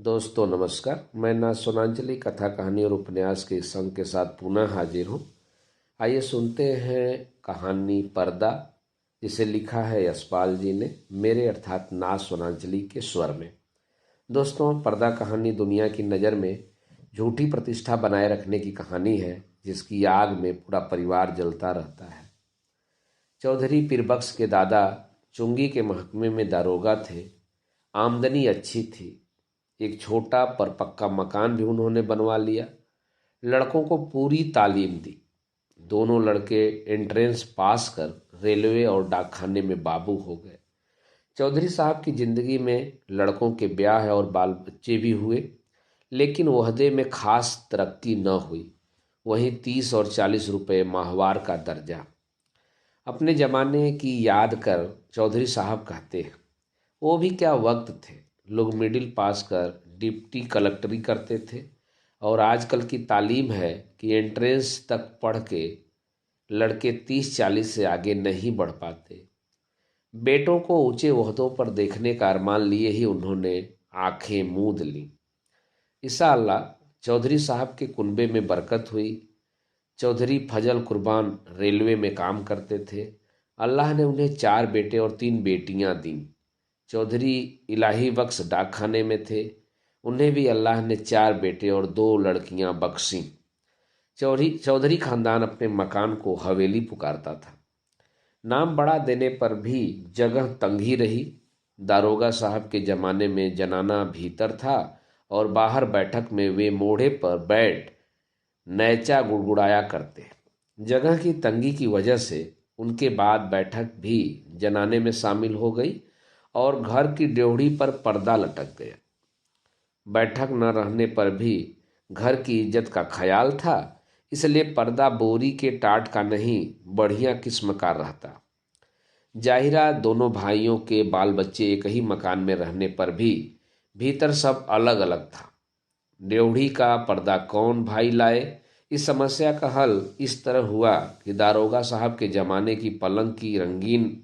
दोस्तों नमस्कार। मैं ना सोनांजलि कथा कहानी और उपन्यास के संग के साथ पुनः हाजिर हूँ। आइए सुनते हैं कहानी पर्दा, जिसे लिखा है यशपाल जी ने मेरे अर्थात ना सोनांजलि के स्वर में। दोस्तों, पर्दा कहानी दुनिया की नज़र में झूठी प्रतिष्ठा बनाए रखने की कहानी है, जिसकी आग में पूरा परिवार जलता रहता है। चौधरी पीरबख्श के दादा चुंगी के महकमे में दारोगा थे। आमदनी अच्छी थी। एक छोटा पर पक्का मकान भी उन्होंने बनवा लिया। लड़कों को पूरी तालीम दी। दोनों लड़के एंट्रेंस पास कर रेलवे और डाकखाने में बाबू हो गए। चौधरी साहब की जिंदगी में लड़कों के ब्याह और बाल बच्चे भी हुए, लेकिन ओहदे में खास तरक्की न हुई। वहीं 30 और 40 रुपए माहवार का दर्जा। अपने ज़माने की याद कर चौधरी साहब कहते हैं, वो भी क्या वक्त थे। लोग मिडिल पास कर डिप्टी कलेक्टरी करते थे, और आजकल की तालीम है कि एंट्रेंस तक पढ़ के लड़के 30-40 से आगे नहीं बढ़ पाते। बेटों को ऊंचे ओहदों पर देखने का अरमान लिए ही उन्होंने आंखें मूंद ली। इंशाअल्लाह चौधरी साहब के कुनबे में बरकत हुई। चौधरी फजल कुर्बान रेलवे में काम करते थे। अल्लाह ने उन्हें 4 बेटे और 3 बेटियां दी। चौधरी इलाही बख्श डाकखाने में थे। उन्हें भी अल्लाह ने 4 बेटे और 2 लड़कियां बख्शीं। चौधरी चौधरी खानदान अपने मकान को हवेली पुकारता था। नाम बड़ा देने पर भी जगह तंग ही रही। दारोगा साहब के जमाने में जनाना भीतर था, और बाहर बैठक में वे मोढ़े पर बैठ नैचा गुड़गुड़ाया करते। जगह की तंगी की वजह से उनके बाद बैठक भी जनाने में शामिल हो गई, और घर की ड्योढ़ी पर पर्दा लटक गया। बैठक न रहने पर भी घर की इज्जत का ख्याल था, इसलिए पर्दा बोरी के टाट का नहीं, बढ़िया किस्म का रहता। जाहिरा दोनों भाइयों के बाल बच्चे एक ही मकान में रहने पर भी भीतर सब अलग अलग था। ड्योढ़ी का पर्दा कौन भाई लाए, इस समस्या का हल इस तरह हुआ कि दारोगा साहब के जमाने की पलंग की रंगीन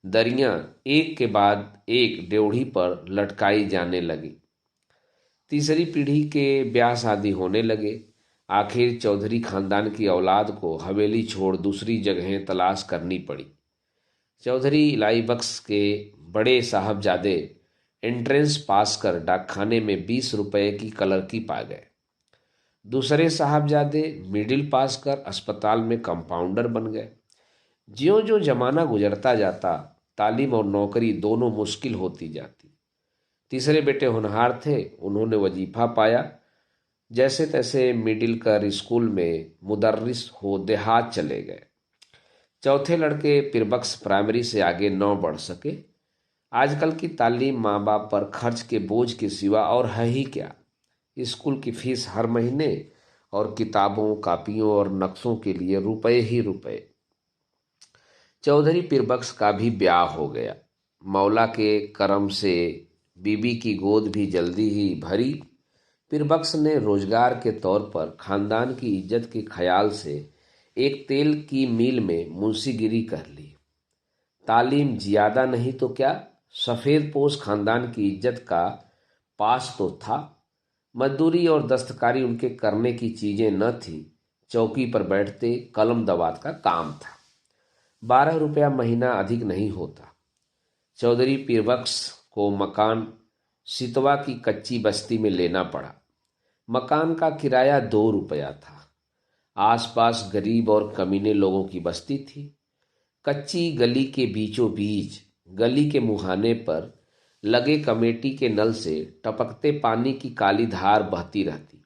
दरियां एक के बाद एक ड्योढ़ी पर लटकाई जाने लगी। तीसरी पीढ़ी के ब्याह शादी होने लगे। आखिर चौधरी खानदान की औलाद को हवेली छोड़ दूसरी जगहें तलाश करनी पड़ी। चौधरी इलाई बख्श के बड़े साहबजादे एंट्रेंस पास कर डाकखाने में 20 रुपए की क्लर्की पा गए। दूसरे साहबजादे मिडिल पास कर अस्पताल में कंपाउंडर बन गए। ज्यों ज्यों जमाना गुजरता जाता, तालीम और नौकरी दोनों मुश्किल होती जाती। तीसरे बेटे होनहार थे, उन्होंने वजीफा पाया। जैसे तैसे मिडिल कर स्कूल में मुदर्रिस हो देहात चले गए। चौथे लड़के पिरबक्स प्राइमरी से आगे न बढ़ सके। आजकल की तालीम माँ बाप पर खर्च के बोझ के सिवा और है ही क्या। स्कूल की फीस हर महीने, और किताबों कापियों और नक्शों के लिए रुपए ही रुपए। चौधरी पीरबख्श का भी ब्याह हो गया। मौला के करम से बीबी की गोद भी जल्दी ही भरी। पीरबख्श ने रोजगार के तौर पर खानदान की इज्जत के ख्याल से एक तेल की मिल में मुंशीगिरी कर ली। तालीम ज्यादा नहीं तो क्या, सफेद पोश खानदान की इज्जत का पास तो था। मजदूरी और दस्तकारी उनके करने की चीजें न थी। चौकी पर बैठते कलम दवात का काम था। 12 रुपया महीना अधिक नहीं होता। चौधरी पीरबख्श को मकान सितवा की कच्ची बस्ती में लेना पड़ा। मकान का किराया 2 रुपया था। आसपास गरीब और कमीने लोगों की बस्ती थी। कच्ची गली के बीचों बीच, गली के मुहाने पर लगे कमेटी के नल से टपकते पानी की काली धार बहती रहती,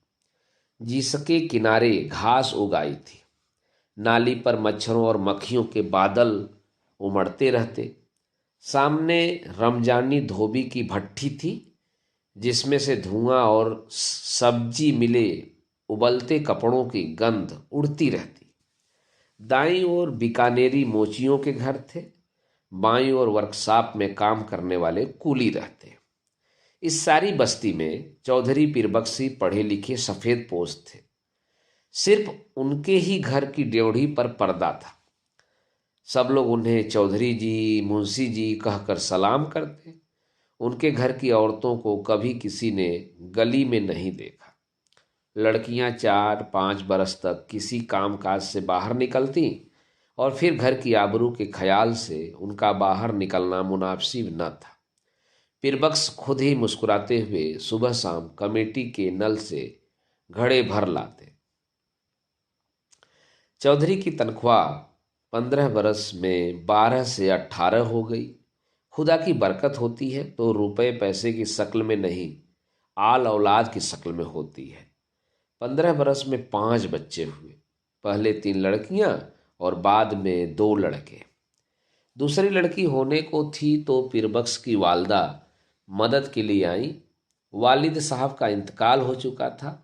जिसके किनारे घास उगाई थी। नाली पर मच्छरों और मक्खियों के बादल उमड़ते रहते। सामने रमजानी धोबी की भट्ठी थी, जिसमें से धुआं और सब्जी मिले उबलते कपड़ों की गंध उड़ती रहती। दाईं ओर बीकानेरी मोचियों के घर थे। बाईं ओर वर्कशॉप में काम करने वाले कूली रहते। इस सारी बस्ती में चौधरी पीरबख्शी पढ़े लिखे सफेद पोश थे। सिर्फ उनके ही घर की ड्योढ़ी पर पर्दा था। सब लोग उन्हें चौधरी जी, मुंशी जी कहकर सलाम करते। उनके घर की औरतों को कभी किसी ने गली में नहीं देखा। लड़कियां 4-5 बरस तक किसी कामकाज से बाहर निकलती और फिर घर की आबरू के ख्याल से उनका बाहर निकलना मुनासिब न था। पीरबख्श खुद ही मुस्कुराते हुए सुबह शाम कमेटी के नल से घड़े भर लाते। चौधरी की तनख्वाह 15 बरस में 12 से 18 हो गई। खुदा की बरकत होती है तो रुपए पैसे की शक्ल में नहीं, आल औलाद की शक्ल में होती है। 15 बरस में 5 बच्चे हुए, पहले 3 लड़कियां और बाद में 2 लड़के। दूसरी लड़की होने को थी तो पीरबख्श की वालदा मदद के लिए आई। वालिद साहब का इंतकाल हो चुका था।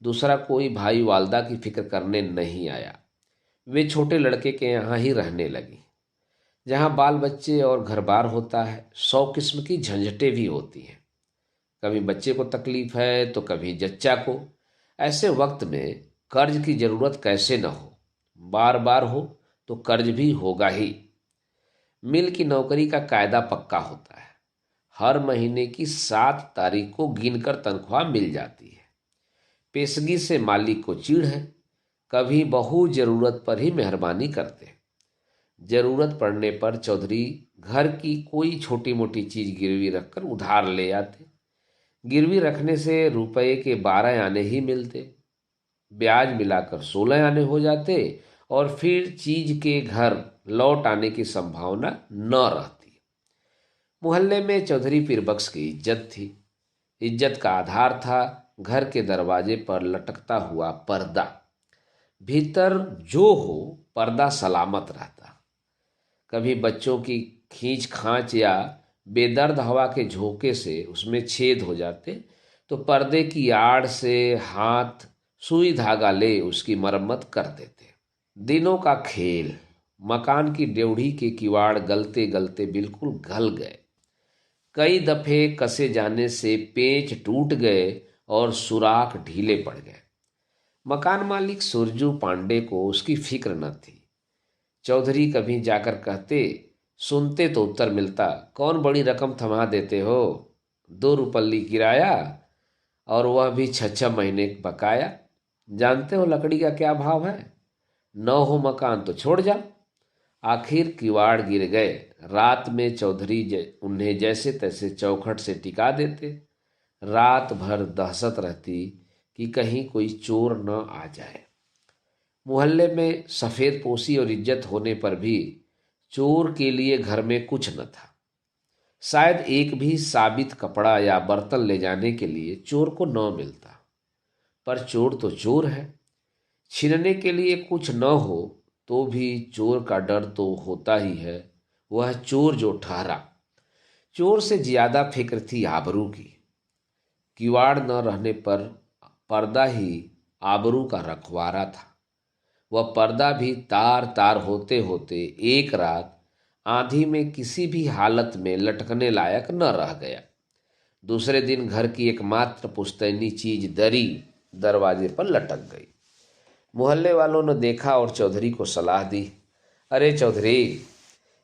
दूसरा कोई भाई वालदा की फिक्र करने नहीं आया। वे छोटे लड़के के यहाँ ही रहने लगी। जहाँ बाल बच्चे और घर बार होता है, 100 किस्म की झंझटें भी होती हैं। कभी बच्चे को तकलीफ है तो कभी जच्चा को। ऐसे वक्त में कर्ज की जरूरत कैसे न हो, बार बार हो तो कर्ज भी होगा ही। मिल की नौकरी का कायदा पक्का होता है। हर महीने की 7 तारीख को गिनकर तनख्वाह मिल जाती है। पेशगी से मालिक को चिढ़ है। कभी बहु जरूरत पर ही मेहरबानी करते। जरूरत पड़ने पर चौधरी घर की कोई छोटी मोटी चीज गिरवी रखकर उधार ले आते। गिरवी रखने से रुपए के 12 आने ही मिलते, ब्याज मिलाकर 16 आने हो जाते और फिर चीज के घर लौट आने की संभावना न रहती। मोहल्ले में चौधरी पीरबख्श की इज्जत थी। इज्जत का आधार था घर के दरवाजे पर लटकता हुआ पर्दा। भीतर जो हो पर्दा सलामत रहता। कभी बच्चों की खींच खांच या बेदर्द हवा के झोंके से उसमें छेद हो जाते तो पर्दे की आड़ से हाथ सुई धागा ले उसकी मरम्मत कर देते। दिनों का खेल। मकान की ड्योढ़ी के किवाड़ गलते गलते बिल्कुल गल गए। कई दफे कसे जाने से पेच टूट गए और सुराख ढीले पड़ गए। मकान मालिक सुरजू पांडे को उसकी फिक्र न थी। चौधरी कभी जाकर कहते, सुनते तो उत्तर मिलता, कौन बड़ी रकम थमा देते हो, 2 रुपल्ली किराया और वह भी 6-6 महीने बकाया। जानते हो लकड़ी का क्या भाव है? 9 हो मकान तो छोड़ जाओ। आखिर किवाड़ गिर गए। रात में चौधरी उन्हें जैसे तैसे चौखट से टिका देते। रात भर दहशत रहती कि कहीं कोई चोर न आ जाए। मोहल्ले में सफ़ेद पोशी और इज्जत होने पर भी चोर के लिए घर में कुछ न था। शायद एक भी साबित कपड़ा या बर्तन ले जाने के लिए चोर को न मिलता। पर चोर तो चोर है। छीनने के लिए कुछ न हो तो भी चोर का डर तो होता ही है। वह चोर जो ठहरा। चोर से ज्यादा फिक्र थी आबरू की। किवाड़ न रहने पर पर्दा ही आबरू का रखवारा था। वह पर्दा भी तार तार होते होते एक रात आंधी में किसी भी हालत में लटकने लायक न रह गया। दूसरे दिन घर की एकमात्र पुश्तैनी चीज दरी दरवाजे पर लटक गई। मोहल्ले वालों ने देखा और चौधरी को सलाह दी, अरे चौधरी,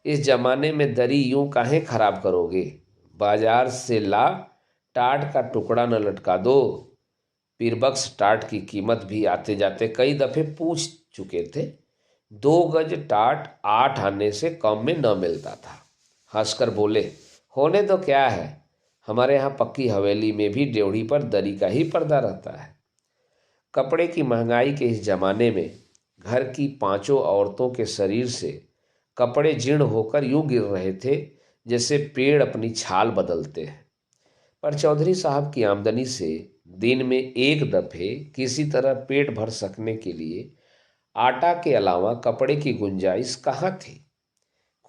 इस जमाने में दरी यूं काहे खराब करोगे, बाजार से ला टाट का टुकड़ा न लटका दो। पीरबख्श टाट की कीमत भी आते जाते कई दफे पूछ चुके थे। 2 गज टाट 8 आने से कम में न मिलता था। हंसकर बोले, होने तो क्या है, हमारे यहाँ पक्की हवेली में भी ड्योढ़ी पर दरी का ही पर्दा रहता है। कपड़े की महंगाई के इस जमाने में घर की 5 औरतों के शरीर से कपड़े जीर्ण होकर यूं गिर रहे थे जैसे पेड़ अपनी छाल बदलते हैं। पर चौधरी साहब की आमदनी से दिन में एक दफे किसी तरह पेट भर सकने के लिए आटा के अलावा कपड़े की गुंजाइश कहाँ थी।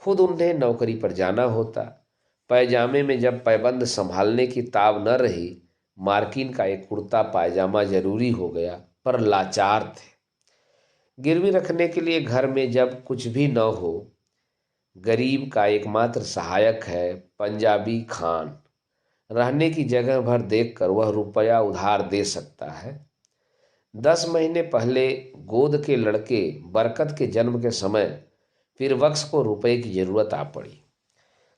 खुद उन्हें नौकरी पर जाना होता। पैजामे में जब पैबंद संभालने की ताब न रही, मार्किन का एक कुर्ता पायजामा जरूरी हो गया। पर लाचार थे। गिरवी रखने के लिए घर में जब कुछ भी न हो, गरीब का एकमात्र सहायक है पंजाबी खान। रहने की जगह भर देखकर वह रुपया उधार दे सकता है। 10 महीने पहले गोद के लड़के बरकत के जन्म के समय पीरबख्श को रुपए की जरूरत आ पड़ी।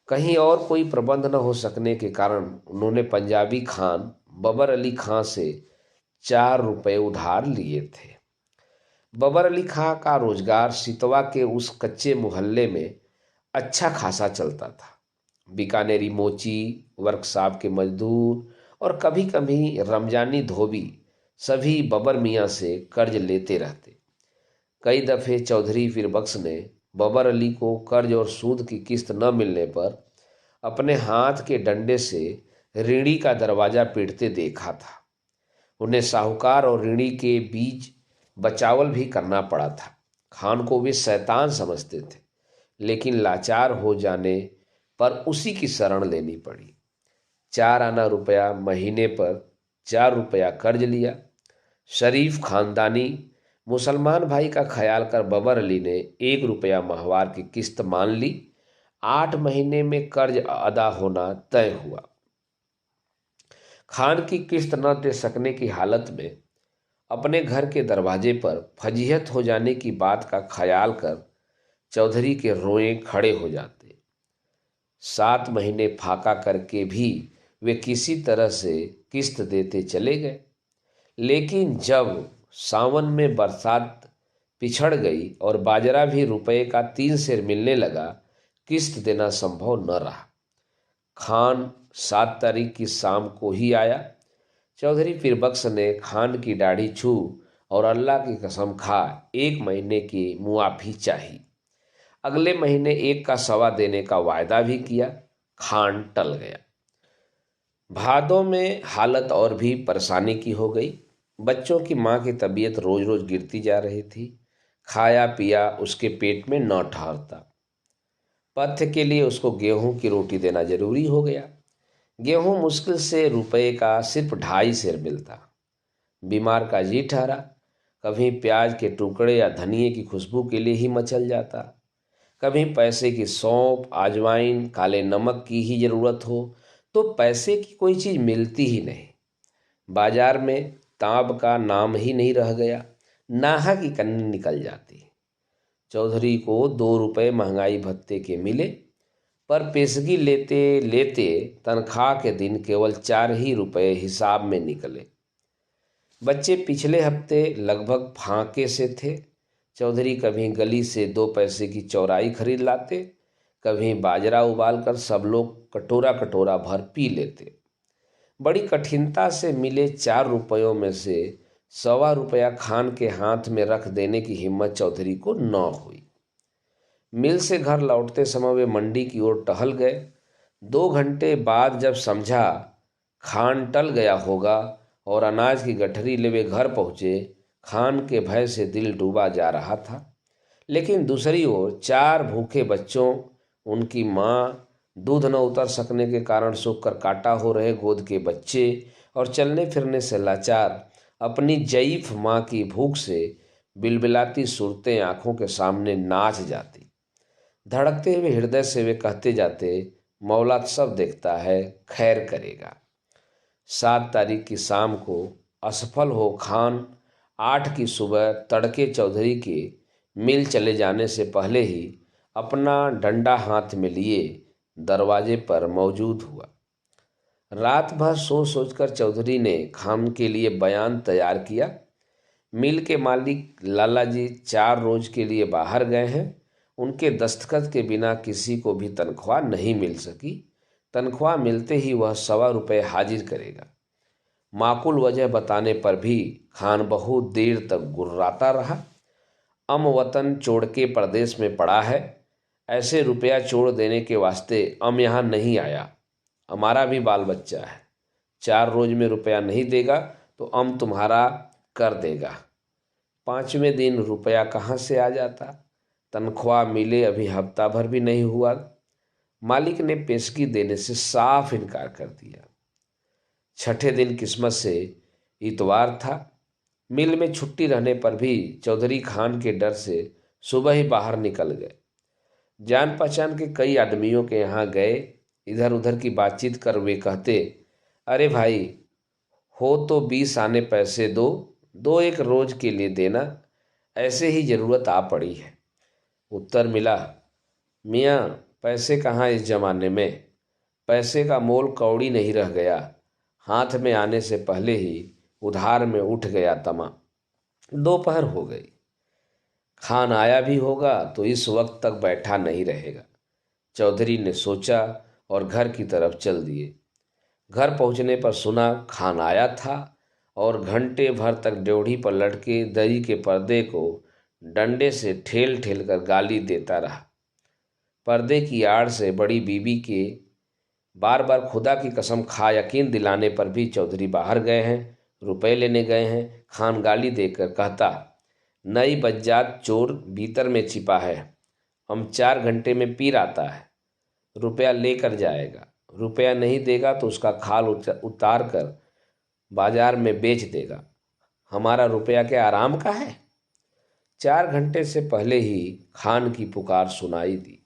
कहीं और कोई प्रबंध न हो सकने के कारण उन्होंने पंजाबी खान बबर अली खां से 4 रुपए उधार लिए थे। बबर अली खां का रोजगार सितवा के उस कच्चे मोहल्ले में अच्छा खासा चलता था। बीकानेरी मोची, वर्कशॉप के मजदूर और कभी कभी रमजानी धोबी सभी बबर मियाँ से कर्ज लेते रहते। कई दफे चौधरी फिरबख्श ने बबर अली को कर्ज और सूद की किस्त न मिलने पर अपने हाथ के डंडे से ऋणी का दरवाजा पीटते देखा था। उन्हें साहूकार और ऋणी के बीच बचावल भी करना पड़ा था। खान को वे शैतान समझते थे, लेकिन लाचार हो जाने पर उसी की शरण लेनी पड़ी। 4 आना रुपया महीने पर 4 रुपया कर्ज लिया। शरीफ खानदानी मुसलमान भाई का ख्याल कर बबर अली ने 1 रुपया माहवार की किस्त मान ली। 8 महीने में कर्ज अदा होना तय हुआ। खान की किस्त न दे सकने की हालत में अपने घर के दरवाजे पर फजीहत हो जाने की बात का ख्याल कर चौधरी के रोए खड़े हो जाते। 7 महीने फाका करके भी वे किसी तरह से किस्त देते चले गए, लेकिन जब सावन में बरसात पिछड़ गई और बाजरा भी रुपए का 3 सेर मिलने लगा, किस्त देना संभव न रहा। खान 7 तारीख की शाम को ही आया। चौधरी फिरबख्श ने खान की दाढ़ी छू और अल्लाह की कसम खा 1 महीने की मुआफी चाहिए। अगले महीने 1 का 1.25 देने का वायदा भी किया। खान टल गया। भादों में हालत और भी परेशानी की हो गई। बच्चों की माँ की तबीयत रोज रोज गिरती जा रही थी। खाया पिया उसके पेट में न ठहरता। पथ्य के लिए उसको गेहूं की रोटी देना जरूरी हो गया। गेहूं मुश्किल से रुपए का सिर्फ 2.5 सेर मिलता। बीमार का जी ठहरा। कभी प्याज के टुकड़े या धनिए की खुशबू के लिए ही मचल जाता, कभी पैसे की सौंफ, अजवाइन, काले नमक की ही जरूरत हो तो पैसे की कोई चीज मिलती ही नहीं। बाजार में तांब का नाम ही नहीं रह गया। नाहा की कन्नी निकल जाती। चौधरी को 2 रुपए महंगाई भत्ते के मिले, पर पेशगी लेते लेते तनख्वाह के दिन केवल 4 ही रुपए हिसाब में निकले। बच्चे पिछले हफ्ते लगभग फांके से थे। चौधरी कभी गली से 2 पैसे की चौराई खरीद लाते, कभी बाजरा उबाल कर सब लोग कटोरा कटोरा भर पी लेते। बड़ी कठिनता से मिले 4 रुपयों में से 1.25 रुपया खान के हाथ में रख देने की हिम्मत चौधरी को न हुई। मिल से घर लौटते समय वे मंडी की ओर टहल गए। 2 घंटे बाद जब समझा खान टल गया होगा और अनाज की गठरी ले वे घर पहुंचे, खान के भय से दिल डूबा जा रहा था। लेकिन दूसरी ओर 4 भूखे बच्चों, उनकी माँ, दूध न उतर सकने के कारण सूख कर काटा हो रहे गोद के बच्चे और चलने फिरने से लाचार अपनी जईफ माँ की भूख से बिलबिलाती सूरतें आंखों के सामने नाच जाती। धड़कते हुए हृदय से वे कहते जाते, मौला सब देखता है, खैर करेगा। 7 तारीख की शाम को असफल हो खान 8 की सुबह तड़के चौधरी के मिल चले जाने से पहले ही अपना डंडा हाथ में लिए दरवाजे पर मौजूद हुआ। रात भर सोच सोचकर चौधरी ने खान के लिए बयान तैयार किया। मिल के मालिक लाला जी 4 रोज के लिए बाहर गए हैं। उनके दस्तखत के बिना किसी को भी तनख्वाह नहीं मिल सकी। तनख्वाह मिलते ही वह 1.25 रुपये हाजिर करेगा। माकूल वजह बताने पर भी खान बहुत देर तक गुर्राता रहा। वतन छोड़ के प्रदेश में पड़ा है, ऐसे रुपया छोड़ देने के वास्ते यहाँ नहीं आया। हमारा भी बाल बच्चा है। 4 रोज में रुपया नहीं देगा तो तुम्हारा कर देगा। 5वें दिन रुपया कहाँ से आ जाता? तनख्वाह मिले अभी हफ्ता भर भी नहीं हुआ। मालिक ने पेशगी देने से साफ इनकार कर दिया। 6ठे दिन किस्मत से इतवार था। मिल में छुट्टी रहने पर भी चौधरी खान के डर से सुबह ही बाहर निकल गए। जान पहचान के कई आदमियों के यहाँ गए। इधर उधर की बातचीत कर वे कहते, अरे भाई हो तो 20 आने पैसे दो एक रोज के लिए देना, ऐसे ही ज़रूरत आ पड़ी है। उत्तर मिला, मियाँ पैसे कहाँ इस जमाने में, पैसे का मोल कौड़ी नहीं रह गया। हाथ में आने से पहले ही उधार में उठ गया तमा। दोपहर हो गई। खान आया भी होगा तो इस वक्त तक बैठा नहीं रहेगा, चौधरी ने सोचा और घर की तरफ चल दिए। घर पहुंचने पर सुना खान आया था और घंटे भर तक ड्योढ़ी पर लटके दरी के पर्दे को डंडे से ठेल ठेल कर गाली देता रहा। पर्दे की आड़ से बड़ी बीबी के बार बार खुदा की कसम खा यकीन दिलाने पर भी चौधरी बाहर गए हैं, रुपए लेने गए हैं। खान गाली देकर कहता, नई बज्जात चोर भीतर में छिपा है, हम 4 घंटे में पीर आता है, रुपया लेकर जाएगा। रुपया नहीं देगा तो उसका खाल उतार कर बाजार में बेच देगा। हमारा रुपया क्या आराम का है? 4 घंटे से पहले ही खान की पुकार सुनाई दी।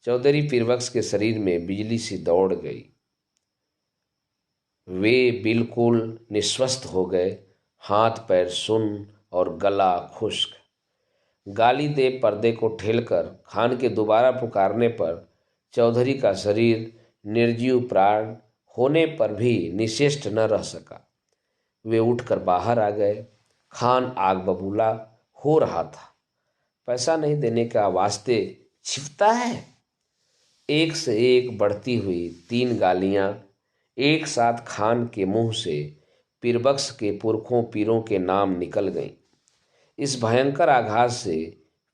चौधरी पीरबक्स के शरीर में बिजली सी दौड़ गई। वे बिल्कुल निस्वस्थ हो गए, हाथ पैर सुन्न और गला खुश्क। गाली दे पर्दे को ठेलकर खान के दोबारा पुकारने पर चौधरी का शरीर निर्जीव प्राण होने पर भी निश्चेष्ट न रह सका। वे उठकर बाहर आ गए। खान आग बबूला हो रहा था। पैसा नहीं देने का वास्ते छिपता है। एक से एक बढ़ती हुई 3 गालियां एक साथ खान के मुंह से पीरबक्स के पुरखों पीरों के नाम निकल गईं। इस भयंकर आघात से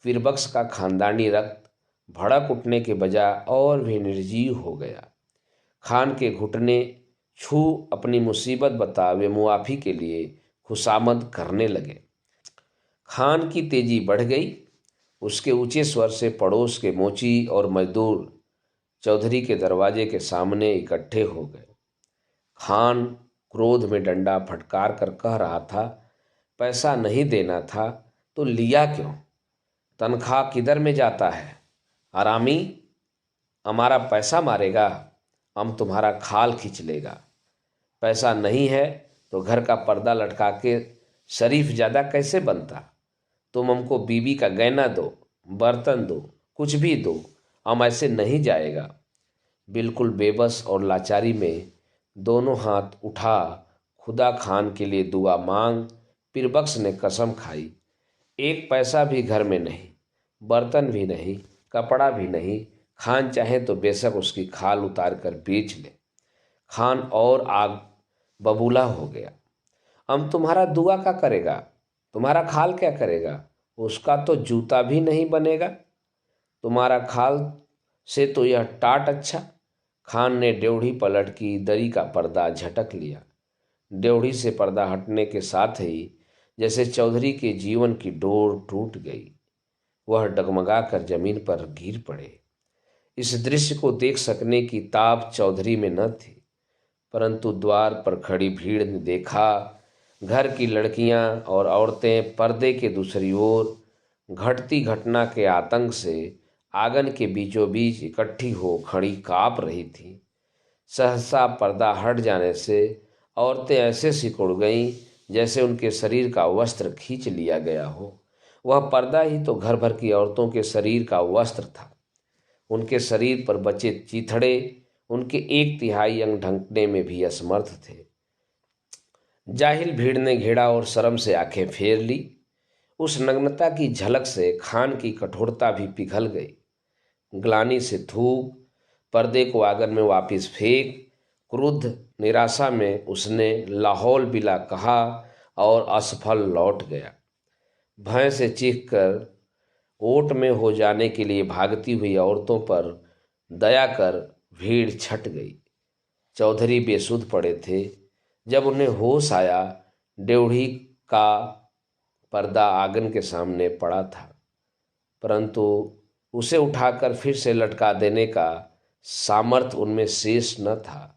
पीरबक्स का खानदानी रक्त भड़क उठने के बजाय और भी निर्जीव हो गया। खान के घुटने छू अपनी मुसीबत बता वे मुआफ़ी के लिए खुशामद करने लगे। खान की तेजी बढ़ गई। उसके ऊंचे स्वर से पड़ोस के मोची और मजदूर चौधरी के दरवाजे के सामने इकट्ठे हो गए। खान क्रोध में डंडा फटकार कर कह रहा था, पैसा नहीं देना था तो लिया क्यों? तनख्वाह किधर में जाता है? आरामी, हमारा पैसा मारेगा, हम तुम्हारा खाल खींच लेगा। पैसा नहीं है तो घर का पर्दा लटका के शरीफ ज़्यादा कैसे बनता? तुम हमको बीबी का गहना दो, बर्तन दो, कुछ भी दो, हम ऐसे नहीं जाएगा। बिल्कुल बेबस और लाचारी में दोनों हाथ उठा खुदा खान के लिए दुआ मांग पीरबक्स ने कसम खाई, एक पैसा भी घर में नहीं, बर्तन भी नहीं, कपड़ा भी नहीं। खान चाहे तो बेशक उसकी खाल उतार कर बेच ले। खान और आग बबूला हो गया। हम तुम्हारा दुआ क्या करेगा? तुम्हारा खाल क्या करेगा? उसका तो जूता भी नहीं बनेगा। तुम्हारा खाल से तो यह टाट अच्छा। खान ने ड्योढ़ी पलट की दरी का पर्दा झटक लिया। ड्योढ़ी से पर्दा हटने के साथ ही जैसे चौधरी के जीवन की डोर टूट गई। वह डगमगा कर जमीन पर गिर पड़े। इस दृश्य को देख सकने की ताब चौधरी में न थी, परंतु द्वार पर खड़ी भीड़ ने देखा। घर की लड़कियां और औरतें पर्दे के दूसरी ओर घटती घटना के आतंक से आंगन के बीचों बीच इकट्ठी हो खड़ी काँप रही थीं। सहसा पर्दा हट जाने से औरतें ऐसे सिकुड़ गईं जैसे उनके शरीर का वस्त्र खींच लिया गया हो। वह पर्दा ही तो घर भर की औरतों के शरीर का वस्त्र था। उनके शरीर पर बचे चीथड़े उनके 1/3 अंग ढंकने में भी असमर्थ थे। जाहिल भीड़ ने घेरा और शर्म से आंखें फेर ली। उस नग्नता की झलक से खान की कठोरता भी पिघल गई। ग्लानि से थूक पर्दे को आंगन में वापस फेंक क्रुद्ध निराशा में उसने लाहौल बिला कहा और असफल लौट गया। भय से चीख कर ओट में हो जाने के लिए भागती हुई औरतों पर दया कर भीड़ छट गई। चौधरी बेसुध पड़े थे। जब उन्हें होश आया, ड्योढ़ी का पर्दा आंगन के सामने पड़ा था, परंतु उसे उठाकर फिर से लटका देने का सामर्थ्य उनमें शेष न था।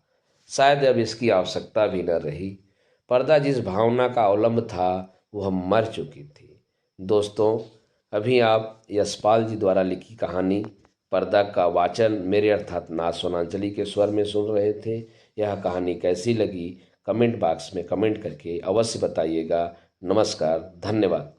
शायद अब इसकी आवश्यकता भी न रही। पर्दा जिस भावना का अवलंब था वह मर चुकी थी। दोस्तों, अभी आप यशपाल जी द्वारा लिखी कहानी पर्दा का वाचन मेरे अर्थात नाथ सोनांचली के स्वर में सुन रहे थे। यह कहानी कैसी लगी कमेंट बॉक्स में कमेंट करके अवश्य बताइएगा। नमस्कार, धन्यवाद।